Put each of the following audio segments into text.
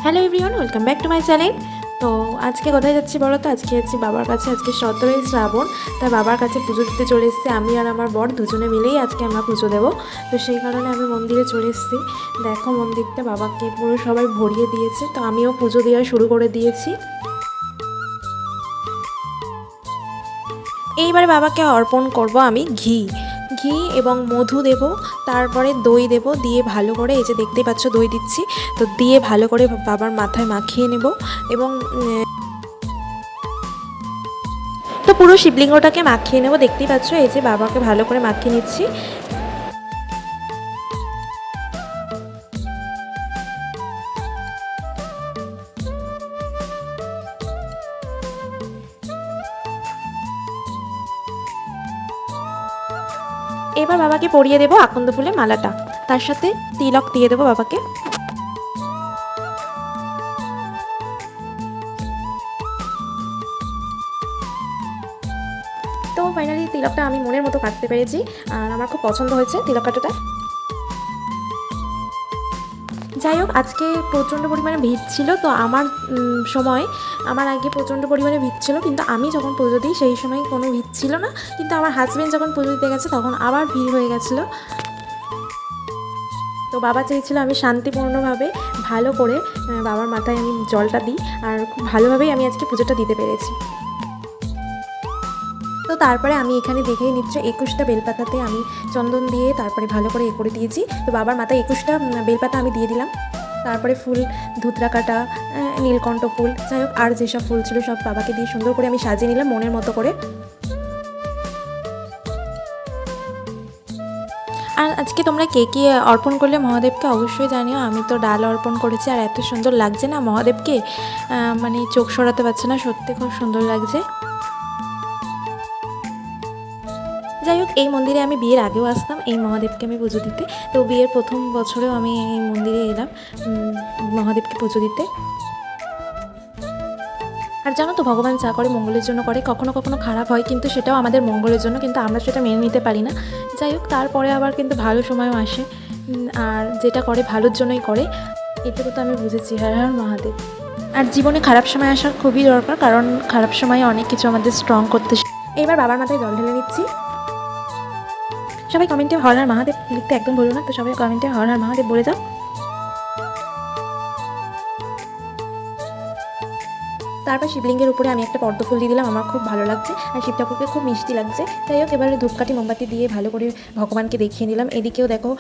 Hello everyone, welcome back to my channel. তো আজকে কোথায় যাচ্ছি বলো তো? আজকে যাচ্ছি বাবার কাছে। আজকে 17ই শ্রাবণ, তাই বাবার কাছে পুজো দিতে চলে এসেছি। আমি আর আমার বর দুজনে মিলেই আজকে আমরা পুজো দেবো। তো সেই কারণে আমি মন্দিরে চলে এসেছি। দেখো মন্দিরটা বাবাকে পুরো সবাই ভরিয়ে দিয়েছে, তো আমিও পুজো দেওয়া শুরু করে দিয়েছি। এইবারে বাবাকে অর্পণ করব আমি ঘি ঘি এবং মধু দেব, তারপরে দই দেব, দিয়ে ভালো করে, এই যে দেখতেই পাচ্ছ দই দিচ্ছি, তো দিয়ে ভালো করে বাবার মাথায় মাখিয়ে নেব। এবং তো পুরো শিবলিঙ্গটাকে মাখিয়ে নেব। দেখতেই পাচ্ছ এই যে বাবাকে ভালো করে মাখিয়ে নিচ্ছি। এবার বাবাকে পরিয়ে দেবো আকন্দ ফুলের মালাটা, তার সাথে তিলক দিয়ে দেবো বাবাকে। তো ফাইনালি তিলকটা আমি মনের মতো কাটতে পেরেছি, আর আমার খুব পছন্দ হয়েছে তিলক কাটাটা। যাই হোক, আজকে প্রচণ্ড পরিমাণে ভিড় ছিল। তো আমার আগে প্রচণ্ড পরিমাণে ভিড় ছিল, কিন্তু আমি যখন পুজো দিই সেই সময় কোনো ভিড় ছিল না। কিন্তু আমার হাজব্যান্ড যখন পুজো দিতে গেছে তখন আবার ভিড় হয়ে গেছিলো। তো বাবা চেয়েছিল আমি শান্তিপূর্ণভাবে ভালো করে বাবার মাথায় আমি জলটা দিই, আর খুব ভালোভাবেই আমি আজকে পুজোটা দিতে পেরেছি। তো তারপরে আমি এখানে দেখেই নিচ্ছ 21টা বেলপাতাতে আমি চন্দন দিয়ে তারপরে ভালো করে করে দিয়েছি। তো বাবার মাথায় 21টা বেলপাতা আমি দিয়ে দিলাম। তারপরে ফুল, ধুতরা কাটা, নীলকণ্ঠ ফুল, যাই হোক আর যেসব ফুল ছিল সব বাবাকে দিয়ে সুন্দর করে আমি সাজিয়ে নিলাম মনের মতো করে। আর আজকে তোমরা কে কে অর্পণ করলে মহাদেবকে অবশ্যই জানিও। আমি তো ডাল অর্পণ করেছি, আর এত সুন্দর লাগছে না মহাদেবকে, মানে চোখ সরাতে পারছে না, সত্যি খুব সুন্দর লাগছে। যাই হোক, এই মন্দিরে আমি বিয়ের আগেও আসতাম এই মহাদেবকে আমি পুজো দিতে। তো বিয়ের প্রথম বছরেও আমি এই মন্দিরে এলাম মহাদেবকে পুজো দিতে। আর জানো তো, ভগবান যা করে মঙ্গলের জন্য করে। কখনো কখনো খারাপ হয়, কিন্তু সেটাও আমাদের মঙ্গলের জন্য, কিন্তু আমরা সেটা মেনে নিতে পারি না। যাই হোক, তারপরে আবার কিন্তু ভালো সময়ও আসে, আর যেটা করে ভালোর জন্যই করে, এটুকু তো আমি বুঝেছি। হর হর মহাদেব। আর জীবনে খারাপ সময় আসার খুবই দরকার, কারণ খারাপ সময়ে অনেক কিছু আমাদের স্ট্রং করতে। এবার বাবার মাথায় জল ঢেলে নিচ্ছি। সবাই কমেন্টে হর হর মহাদেব লিখতে একদম ভুলো না, তো সবাই কমেন্টে হর হর মহাদেব বলে যাও। তারপর শিবলিঙ্গের উপরে আমি একটা পদ্ম ফুল দিয়ে দিলাম, আমার খুব ভালো লাগছে, আর শিব ঠাকুরকে খুব মিষ্টি লাগছে। যাই হোক, এবারে ধূপকাঠি মোমবাতি দিয়ে ভালো করে ভগবানকে দেখিয়ে নিলাম। এদিকেও দেখো,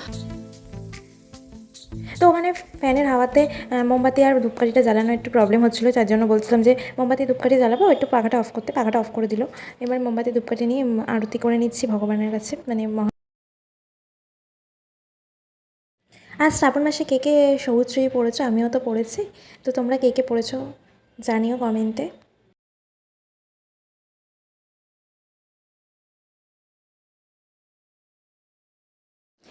তো ওখানে ফ্যানের হাওয়াতে মোমবাতি আর ধূপকাঠিটা জ্বালানো একটু প্রবলেম হচ্ছিলো, তার জন্য বলছিলাম যে মোমবাতি ধূপকাঠি জ্বালাবো, একটু পাখাটা অফ করতে, পাখাটা অফ করে দিল। এবার মোমবাতি ধূপকাঠি নিয়ে আরতি করে নিচ্ছি ভগবানের কাছে, মানে আর শ্রাবণ মাসে কে কে সবুজ চুড়ি পরেছো? আমিও তো পরেছি। তো তোমরা কে কে পরেছো জানিও কমেন্টে।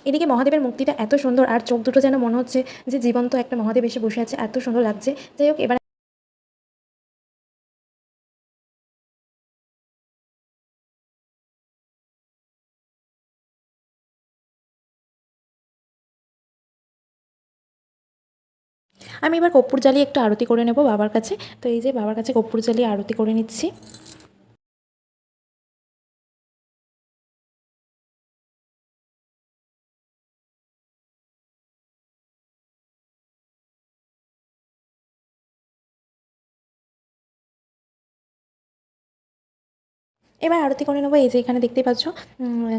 এদিকে মহাদেবের মূর্তিটা এত সুন্দর, আর চোখ দুটো যেন মনে হচ্ছে যে জীবন্ত একটা মহাদেব এসে বসে আছে, এত সুন্দর লাগছে। যাই হোক, এবার আমি এবার কর্পূর জ্বালিয়ে একটু আরতি করে নেব বাবার কাছে। তো এই যে বাবার কাছে কর্পূর জ্বালিয়ে আরতি করে নিচ্ছি। এবার আরতি করে নেবো। এই যে এখানে দেখতেই পাচ্ছ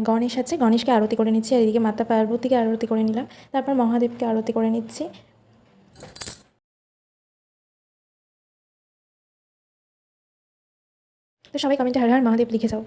গণেশ আছে, গণেশকে আরতি করে নিচ্ছি, আর এদিকে মাতা পার্বতীকে আরতি করে নিলাম, তারপর মহাদেবকে আরতি করে নিচ্ছি। তো সবাই কমেন্টে হর হর মহাদেব লিখে যাও।